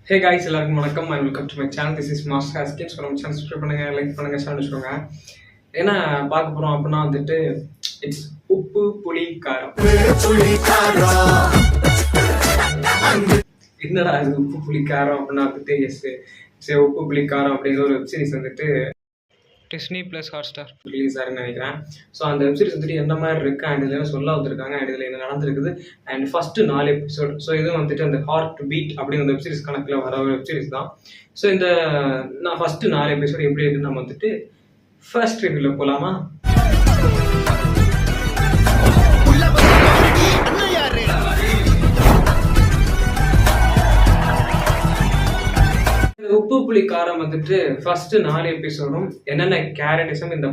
ஹே guys, எல்லாருக்கும் வணக்கம் and welcome to my channel. This is master Haskins. நம்ம channel subscribe பண்ணுங்க, லைக் பண்ணுங்க, சேனல் வச்சுக்கோங்க. என்ன பார்க்க போறோம் அப்படின்னா வந்துட்டு இட்ஸ் உப்பு புளி காரம். என்னடா இது உப்பு புளி காரம் அப்படின்னா வந்துட்டு சரி உப்பு புளி காரம் அப்படிங்கிற ஒரு வெப் சீரிஸ் வந்துட்டு டிஸ்னி ப்ளஸ் ஹாட்ஸ்டார் ரிலீஸ் ஆகுன்னு நினைக்கிறேன். ஸோ அந்த வெப்சீரிஸ் வந்துட்டு என்ன மாதிரி இருக்குது அண்ட் இதில் சொல்ல வந்திருக்காங்க அண்ட் இதில் என்ன நடந்திருக்குது அண்ட் ஃபஸ்ட்டு 4 எபிசோட். ஸோ இது வந்துட்டு அந்த ஹார்ட் பீட் அப்படிங்கிற வெப்சீரிஸ் கணக்கில் வர ஒரு வெப்சீரிஸ் தான். ஸோ இந்த நான் ஃபஸ்ட்டு 4 எபிசோட் எப்படி இருக்குன்னு நம்ம வந்துட்டு ஃபர்ஸ்ட் ரிவ்யூவில் போகலாமா? உப்பு புளி காரம் வந்துட்டு ஃபர்ஸ்ட் 4 எபிசோடும் என்னென்ன கேரக்டரிசம் இந்த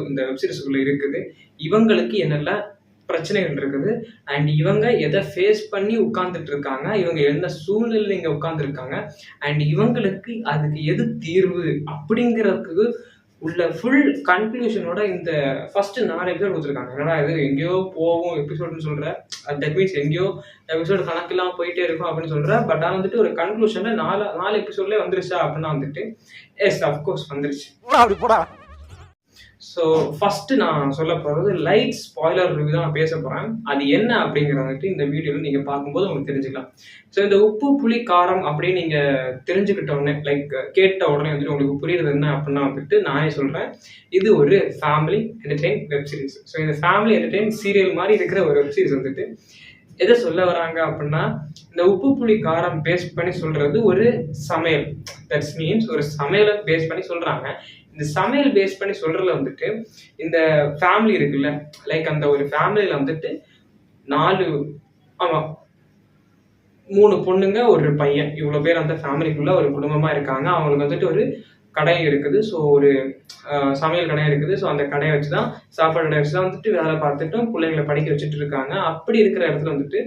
இந்த வெப்சீரிஸ்குள்ள இருக்குது, இவங்களுக்கு என்னென்ன பிரச்சனைகள் இருக்குது அண்ட் இவங்க எதை ஃபேஸ் பண்ணி உட்கார்ந்துட்டு இருக்காங்க, இவங்க என்ன சூழ்நிலை இங்க உட்கார்ந்துருக்காங்க அண்ட் இவங்களுக்கு அதுக்கு எது தீர்வு அப்படிங்கிறதுக்கு உள்ள ஃபுல் கன்க்ளூஷனோட இந்த ஃபர்ஸ்ட் 4 எபிசோட் கொடுத்துருக்காங்க. என்னடா இது எங்கேயோ போகும் எபிசோட்னு சொல்ற, தட் மீன்ஸ் எங்கேயோ எபிசோடு கணக்கெல்லாம் போயிட்டே இருக்கும் அப்படின்னு சொல்ற. பட் ஆனால் வந்துட்டு ஒரு கன்க்ளூஷன்ல 4 எபிசோட்லேயே வந்துருச்சா அப்படின்னா வந்துட்டு எஸ் அஃப்கோர்ஸ் வந்துருச்சு. ஸோ ஃபஸ்ட்டு நான் சொல்ல போகிறது லைட் ஸ்பாய்லர் ரிவ்யூ தான் நான் பேச போகிறேன். அது என்ன அப்படிங்கிறத வந்துட்டு இந்த வீடியோவில் நீங்கள் பார்க்கும்போது உங்களுக்கு தெரிஞ்சுக்கலாம். ஸோ இந்த உப்பு புளி காரம் அப்படின்னு நீங்கள் தெரிஞ்சுக்கிட்ட உடனே கேட்ட உடனே வந்துட்டு உங்களுக்கு புரியுறது என்ன அப்படின்னா வந்துட்டு நானே சொல்கிறேன், இது ஒரு family entertain web series. So இந்த ஃபேமிலி என்டர்டெயின் சீரியல் மாதிரி இருக்கிற ஒரு வெப் சீரிஸ் வந்துட்டு எதை சொல்ல வராங்க அப்படின்னா இந்த உப்பு புளி காரம் பேஸ் பண்ணி சொல்றது ஒரு சமையல். தட்ஸ் மீன்ஸ் ஒரு சமையலை பேஸ் பண்ணி சொல்றாங்க. இந்த சமையல் பேஸ் பண்ணி சொல்றதுல வந்துட்டு இந்த ஃபேமிலி இருக்குல்ல, லைக் அந்த ஒரு ஃபேமிலியில வந்துட்டு 3 பொண்ணுங்க ஒரு பையன், இவ்வளவு பேர் அந்த ஃபேமிலிக்குள்ள ஒரு குடும்பமா இருக்காங்க. அவங்களுக்கு வந்துட்டு ஒரு கடை இருக்குது. ஸோ ஒரு சமையல் கடை இருக்குது. ஸோ அந்த கடையை வச்சுதான் சாப்பாடு கடை வச்சுதான் வந்துட்டு வேலை பார்த்துட்டும் பிள்ளைங்களை படிக்க வச்சுட்டு இருக்காங்க. அப்படி இருக்கிற இடத்துல வந்துட்டு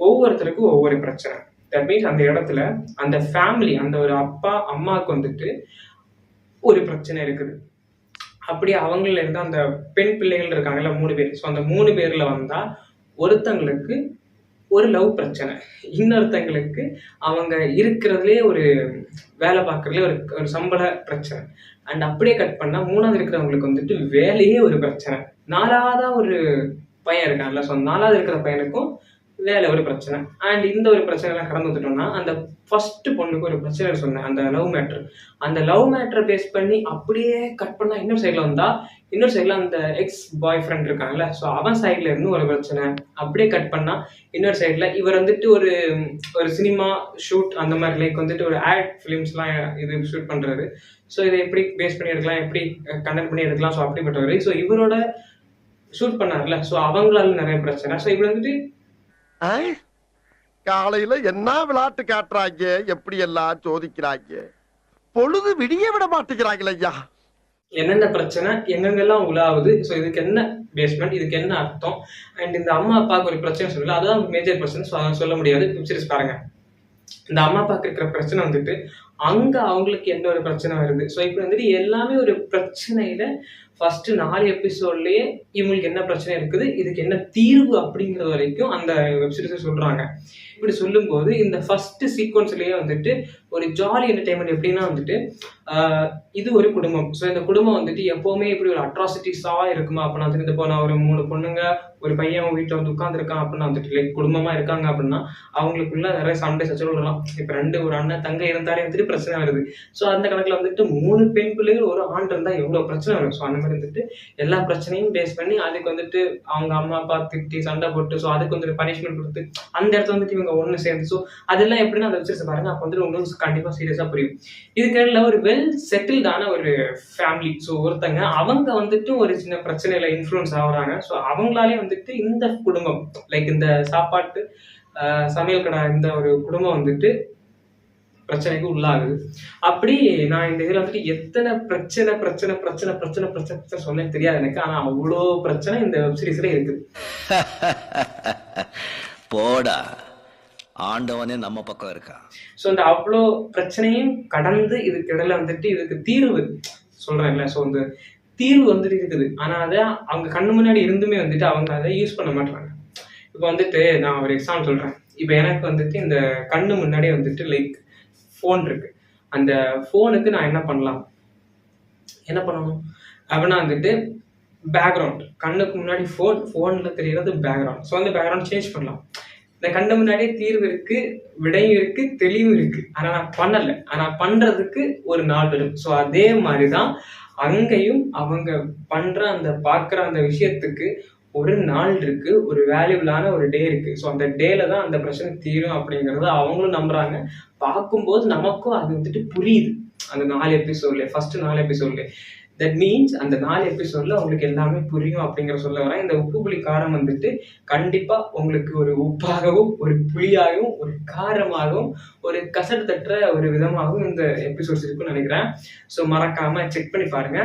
ஒவ்வொருத்தருக்கும் ஒவ்வொரு பிரச்சனை. தட் மீன்ஸ் அந்த இடத்துல அந்த ஃபேமிலி அந்த ஒரு அப்பா அம்மாவுக்கு வந்துட்டு ஒரு பிரச்சனை இருக்குது. அப்படி அவங்கள இருந்து அந்த பெண் பிள்ளைகள் இருக்காங்கல்ல 3 பேர். ஸோ அந்த 3 பேர்ல வந்தா ஒருத்தங்களுக்கு ஒரு லவ் பிரச்சனை, இன்னொருத்தங்களுக்கு அவங்க இருக்கிறதுலே ஒரு வேலை பார்க்கறதுலே ஒரு சம்பள பிரச்சனை அண்ட் அப்படியே கட் பண்ணா 3வது இருக்கிறவங்களுக்கு வந்துட்டு வேலையே ஒரு பிரச்சனை. 4வதா ஒரு பையன் இருக்கான்ல, ஸோ 4வது இருக்கிற பையனுக்கும் வேலை ஒரு பிரச்சனை அண்ட் இந்த ஒரு பிரச்சனை எல்லாம் கடந்து வந்துட்டோம்னா அந்த ஃபர்ஸ்ட் பொண்ணுக்கு ஒரு பிரச்சனை சொன்னேன், அந்த லவ் மேட்டரை பேஸ் பண்ணி அப்படியே கட் பண்ணா இன்னொரு சைட்ல அந்த எக்ஸ் பாய் ஃப்ரெண்ட் இருக்காங்கல்ல, ஸோ அவன் சைட்ல இருந்து ஒரு பிரச்சனை. அப்படியே கட் பண்ணா இன்னொரு சைட்ல இவர் வந்துட்டு ஒரு சினிமா ஷூட் அந்த மாதிரி லைக் வந்துட்டு ஒரு ஆட் ஃபிலிம்ஸ்லாம் இது ஷூட் பண்றாரு. ஸோ இதை எப்படி பேஸ் பண்ணி எடுக்கலாம், எப்படி கண்டக்ட் பண்ணி எடுக்கலாம், ஸோ அப்படிப்பட்டவர். ஸோ இவரோட ஷூட் பண்ணார்ல, ஸோ அவங்களால நிறைய பிரச்சனை. ஸோ இப்படி வந்துட்டு காலையில என்ன விளையாட்டு காட்டுறாங்க, எப்படி எல்லாம் சோதிக்கிறாங்க, பொழுது விடிய விட மாட்டேங்கிறாங்களே ஐயா. என்னென்ன பிரச்சனை எங்கெங்கெல்லாம் உலாவுது, ஸோ இதுக்கு என்ன பேஸ்மெண்ட், இதுக்கு என்ன அர்த்தம் அண்ட் இந்த அம்மா அப்பாவுக்கு ஒரு பிரச்சனை சொல்லல, அதுதான் மேஜர் பிரச்சனை சொல்ல முடியாது. சீரிஸ் பாருங்க, இந்த அம்மா அப்பாவுக்கு இருக்கிற பிரச்சனை வந்துட்டு அங்க அவங்களுக்கு எந்த ஒரு பிரச்சனை வருது. ஸோ இப்படி வந்துட்டு எல்லாமே ஒரு பிரச்சனையில ஃபர்ஸ்ட் 4 எபிசோட்லயே இவங்களுக்கு என்ன பிரச்சனை இருக்குது, இதுக்கு என்ன தீர்வு அப்படிங்கிறது வரைக்கும் அந்த வெப்சீரிஸ் சொல்றாங்க. இப்படி சொல்லும்போது இந்த ஃபர்ஸ்ட் சீக்வன்ஸ்லயே வந்துட்டு ஒரு ஜாலி என்டர்டைன்மெண்ட். எப்படின்னா வந்துட்டு இது ஒரு குடும்பம். ஸோ இந்த குடும்பம் வந்துட்டு எப்பவுமே இப்படி ஒரு அட்ராசிட்டிஸா இருக்குமா அப்படின்னா வந்துட்டு இந்த போன ஒரு 3 பொண்ணுங்க ஒரு பையன் வீட்டில் வந்து உட்காந்துருக்கான் அப்படின்னா வந்துட்டு லைக் குடும்பமா இருக்காங்க அப்படின்னா அவங்களுக்குள்ள நிறைய சண்டை சச்சரவு வரலாம். இப்போ ஒரு அண்ணன் தங்கை இருந்தாலே வந்துட்டு பிரச்சனை வருது. ஸோ அந்த கணக்குல வந்துட்டு 3 பெண் பிள்ளைகள் ஒரு ஆண் இருந்தா எவ்வளவு பிரச்சனை வரும். ஸோ அந்த மாதிரி வந்துட்டு எல்லா பிரச்சனையும் பேஸ் பண்ணி அதுக்கு வந்துட்டு அவங்க அம்மா அப்பா திட்டி சண்டை போட்டு ஸோ அதுக்கு வந்துட்டு பனிஷ்மெண்ட் கொடுத்து அந்த இடத்துல வந்துட்டு இவங்க ஒண்ணு சேர்ந்து ஸோ அதெல்லாம் எப்படின்னா அந்த வச்சு பாருங்க, அப்போ வந்துட்டு உங்களுக்கு கண்டிப்பா சீரியஸா புரியும். இதுக்கு ஒரு வெல் செட்டில்டான ஒரு ஃபேமிலி. ஸோ ஒருத்தங்க அவங்க வந்துட்டு ஒரு சின்ன பிரச்சனையில இன்ஃப்ளூயன்ஸ் ஆகுறாங்க. ஸோ அவங்களாலே வந்துட்டு இந்த குடும்பம் லைக் இந்த சாப்பாட்டு சமையல் கடை இந்த ஒரு குடும்பம் வந்துட்டு பிரச்சனைக்கு உள்ளாகுது. அப்படி நான் இந்த இதுல வந்துட்டு எத்தனை பிரச்சனை சொன்னேன் தெரியாது எனக்கு, ஆனா அவ்வளோ பிரச்சனை இந்த வெப் சீரிஸ்ல இருக்குது. போடா, ஆண்டவனே நம்ம பக்கம் இருக்கா. ஸோ இந்த அவ்வளோ பிரச்சனையும் கடந்து இதுக்கு இடையில வந்துட்டு இதுக்கு தீர்வு சொல்றேன்ல. ஸோ இந்த தீர்வு வந்துட்டு இருக்குது, ஆனா அதை அவங்க கண்ணு முன்னாடி இருந்துமே வந்துட்டு அவங்க அதை யூஸ் பண்ண மாட்டாங்க. இப்போ வந்துட்டு நான் ஒரு எக்ஸாம்பிள் சொல்றேன். இப்போ எனக்கு வந்துட்டு இந்த கண்ணு முன்னாடியே வந்துட்டு லைக் ஃபோன் இருக்கு. அந்த ஃபோனுக்கு நான் என்ன பண்ணணும் அப்படின்னா வந்துட்டு பேக்ரவுண்ட், கண்ணுக்கு முன்னாடி ஃபோன்ல தெரியறது பேக்ரவுண்ட். ஸோ அந்த பேக்ரவுண்ட் சேஞ்ச் பண்ணலாம். இந்த கண்ணு முன்னாடியே தீர்வு இருக்கு, விடையும் இருக்கு, தெளிவும் இருக்கு. ஆனா நான் பண்ணல. ஆனா பண்றதுக்கு ஒரு நாள் வரும். ஸோ அதே மாதிரிதான் அங்கேயும் அவங்க பண்ற அந்த பார்க்குற அந்த விஷயத்துக்கு ஒரு நாள் இருக்கு, ஒரு வேல்யூபிளான ஒரு டே இருக்கு. ஸோ அந்த டேல தான் அந்த பிரச்சனை தீரும் அப்படிங்கறத அவங்களும் நம்புறாங்க. பார்க்கும்போது நமக்கும் அது வந்துட்டு புரியுது. அந்த 4 எபிசோட்ல, ஃபர்ஸ்ட் 4 எபிசோட்ல, தட் மீன்ஸ் அந்த 4 எபிசோட்ல உங்களுக்கு எல்லாமே புரியும் அப்படிங்கிற சொல்ல வரேன். இந்த உப்பு புளி காரம் வந்துட்டு கண்டிப்பா உங்களுக்கு ஒரு உப்பாகவும், ஒரு புளியாகவும், ஒரு காரமாகவும், ஒரு கசடு தட்டுற ஒரு விதமாகவும் இந்த எபிசோட்ஸ் இருக்குன்னு நினைக்கிறேன். ஸோ மறக்காம செக் பண்ணி பாருங்க.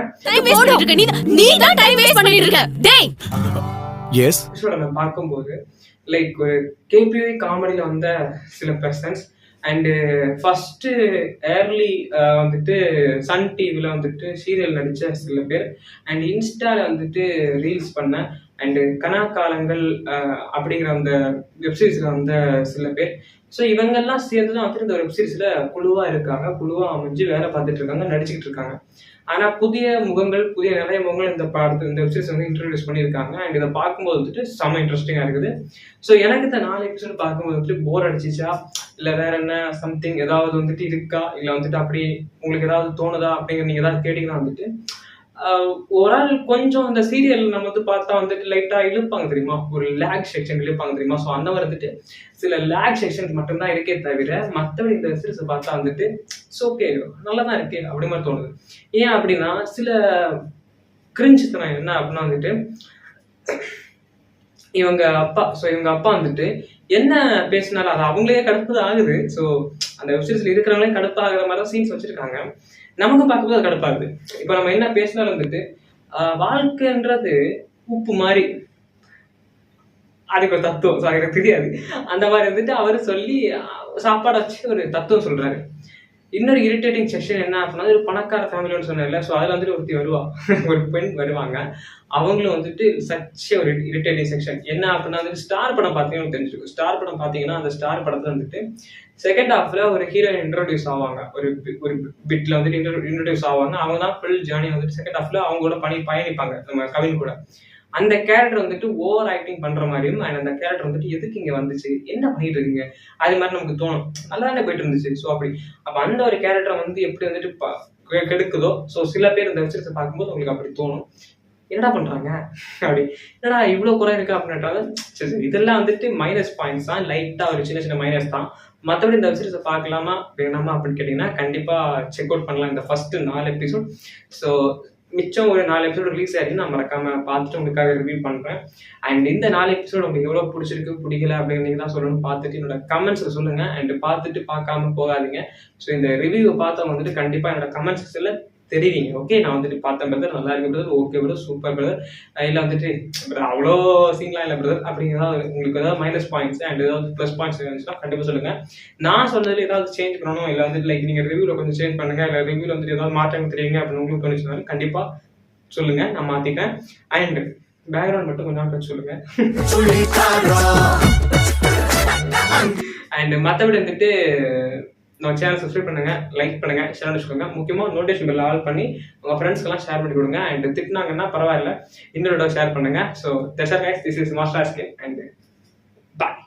எபிசோட நம்ம பார்க்கும்போது லைக் ஒரு கேபிஐ காமெடியில வந்த சில பர்சன்ஸ் அண்டு ஃபர்ஸ்ட் ஏர்லி வந்துட்டு சன் டிவில வந்துட்டு சீரியல் நடிச்ச சில பேர் அண்ட் இன்ஸ்டால வந்துட்டு ரீல்ஸ் பண்ண அண்டு கனாக்காலங்கள் அப்படிங்கிற அந்த வெப்சீரிஸ்ல வந்த சில பேர். ஸோ இவங்கெல்லாம் சேர்ந்து தான் வந்துட்டு இந்த வெப்சீரிஸ்ல குழுவா இருக்காங்க, குழுவா அமைஞ்சு வேலை பார்த்துட்டு இருக்காங்க, நடிச்சுக்கிட்டு இருக்காங்க. ஆனா புதிய முகங்கள், நிறைய முகங்கள் இந்த வெப்சீரிஸ் வந்து இன்ட்ரோடியூஸ் பண்ணியிருக்காங்க. அண்ட் இதை பார்க்கும்போது வந்துட்டு செம்ம இன்ட்ரெஸ்டிங்கா இருக்குது. ஸோ எனக்கு இந்த 4 எபிசோடு பார்க்கும்போது வந்துட்டு போர் அடிச்சிச்சா, இல்லை வேற என்ன சம்திங் ஏதாவது வந்துட்டு இருக்கா, இல்லை வந்துட்டு அப்படி உங்களுக்கு ஏதாவது தோணுதா அப்படிங்கிற நீங்க ஏதாவது கேட்டீங்கன்னா வந்துட்டு ஒரு ஆள் கொஞ்சம் அந்த சீரியல் நம்ம வந்து பார்த்தா வந்துட்டு லைட்டா இழுப்பாங்க தெரியுமா, ஒரு லேக் செக்ஷன் இழுப்பாங்க தெரியுமா. ஸோ அந்த மாதிரி வந்துட்டு சில லேக் செக்ஷன் மட்டும்தான் இருக்கே தவிர மற்றபடி இந்த சீரிஸை பார்த்தா வந்துட்டு ஓகே நல்லா தான் இருக்கு அப்படி மாதிரி தோணுது. ஏன் அப்படின்னா சில கிரிஞ்சுத்தனம் என்ன அப்படின்னா வந்துட்டு இவங்க அப்பா வந்துட்டு என்ன பேசினாலும் அது அவங்களே கடுப்பு தான் ஆகுது. ஸோ அந்த வெப்சீரிஸ்ல இருக்கிறவங்களே கடுப்பு ஆகுற மாதிரி தான் சீன்ஸ் வச்சிருக்காங்க. நமக்கு பார்க்கும்போது அது கடுப்பாகுது. இப்போ நம்ம என்ன பேசினாலும் வந்துட்டு வாழ்க்கைன்றது உப்பு மாதிரி, அதுக்கு ஒரு தத்துவம் எனக்கு தெரியாது, அந்த மாதிரி வந்துட்டு அவரு சொல்லி சாப்பாடை வச்சு ஒரு தத்துவம் சொல்றாரு. இன்னொரு இரிட்டேட்டிங் செக்ஷன் என்ன அப்படின்னா, ஒரு பணக்கார ஃபேமிலின்னு சொன்னேன்ல, ஸோ அதில் வந்துட்டு ஒருத்தி வருவா, ஒரு பெண் வருவாங்க. அவங்களும் வந்துட்டு ஒரு இரிட்டேட்டிங் செக்ஷன் என்ன அப்படின்னா வந்துட்டு ஸ்டார் படம் பார்த்தீங்கன்னு தெரிஞ்சிருக்கும். ஸ்டார் படம் பார்த்தீங்கன்னா அந்த ஸ்டார் படத்துல வந்துட்டு செகண்ட் ஹாஃப்ல ஒரு ஹீரோயின் இன்ட்ரோடியூஸ் ஆவாங்க, ஒரு பிட்ல வந்துட்டு இன்ட்ரோடியூஸ் ஆவாங்க. அவங்க தான் ஃபுல் ஜேர்னி வந்துட்டு செகண்ட் ஹாஃப்ல அவங்க கூட பயணிப்பாங்க, நம்ம கவின் கூட. அந்த கேரக்டர் வந்துட்டு ஓவர் ஆக்டிங் பண்ற மாதிரியும், அண்ட் அந்த கேரக்டர் வந்துட்டு எதுக்கு இங்க வந்துச்சு, என்ன பண்ணிட்டு இருக்கீங்க, அது மாதிரி நமக்கு தோணும். நல்லா போயிட்டு இருந்துச்சு. ஸோ அப்ப அந்த ஒரு கேரக்டர் வந்து எப்படி வந்துட்டு கெடுக்குதோ, ஸோ சில பேர் இந்த வெப்சீரிஸை பார்க்கும்போது உங்களுக்கு அப்படி தோணும், என்னடா பண்றாங்க அப்படி, என்னடா இவ்வளவு குறை இருக்கு அப்படின்றாங்க. சரி இதெல்லாம் வந்துட்டு மைனஸ் பாயிண்ட்ஸ் தான், லைட்டா ஒரு சின்ன மைனஸ் தான். மற்றபடி இந்த வெப்சீரிஸை பார்க்கலாமா வேணாமா அப்படின்னு கேட்டீங்கன்னா கண்டிப்பா செக் அவுட் பண்ணலாம் இந்த ஃபர்ஸ்ட் 4 எபிசோட். ஸோ மிச்சம் ஒரு 4 எபிசோடு ரிலீஸ் ஆயிருக்கு, நான் மறக்காம பார்த்துட்டு உங்களுக்காக ரிவ்யூ பண்றேன். அண்ட் இந்த 4 எபிசோடு உங்களுக்கு எவ்வளவு பிடிச்சிருக்கு பிடிக்கல அப்படின்னு நீங்க தான் சொல்லணும். பார்த்துட்டு என்னோட கமெண்ட்ஸ்ல சொல்லுங்க. அண்ட் பார்த்துட்டு பார்க்காம போகாதீங்க. ஸோ இந்த ரிவ்யூவை பார்த்தவங்க வந்துட்டு கண்டிப்பா என்னோட கமெண்ட் செக்ஷன்ல தெரிவிங்க. ஓகே, நான் வந்துட்டு பார்த்தேன் பிரதர், நல்லா இருக்கு brother, okay brother, super brother, இல்லை வந்துட்டு அவ்வளோ சீன்லாம் இல்லை பிரதர் அப்படிங்கிறதாவது உங்களுக்கு ஏதாவது மைனஸ் பாயிண்ட்ஸ் அண்ட் ஏதாவது ப்ளஸ் பாயிண்ட்ஸ் இருந்துச்சுன்னா கண்டிப்பாக சொல்லுங்க. நான் சொன்னதுல ஏதாவது சேஞ்ச் பண்ணணும், இல்லை வந்துட்டு லைக் நீங்கள் ரிவ்யூவில் கொஞ்சம் சேஞ்ச் பண்ணுங்க, இல்லை ரிவ்யூவில் வந்துட்டு ஏதாவது மாற்றம் தெரியுங்க அப்படின்னு உங்களுக்கு தோணுச்சுனாலும் கண்டிப்பாக சொல்லுங்க, நான் மாற்றிக்கிறேன். அண்ட் பேக்ரவுண்ட் மட்டும் கொஞ்சம் கழிச்சு சொல்லுங்க. அண்ட் மற்றபடி வந்துட்டு நம்ம சேனல் சப்ஸ்கிரைப் பண்ணுங்க, லைக் பண்ணுங்க, ஷேர் வச்சுக்கோங்க. முக்கியமாக நோட்டிஃபிகேஷன் பெல் ஆல் பண்ணி உங்க ஃப்ரெண்ட்ஸ்க்கெல்லாம் ஷேர் பண்ணி கொடுங்க. அண்ட் திட்டினாங்கன்னா பரவாயில்ல, இன்னொரு ஷேர் பண்ணுங்க. So this is master and bye.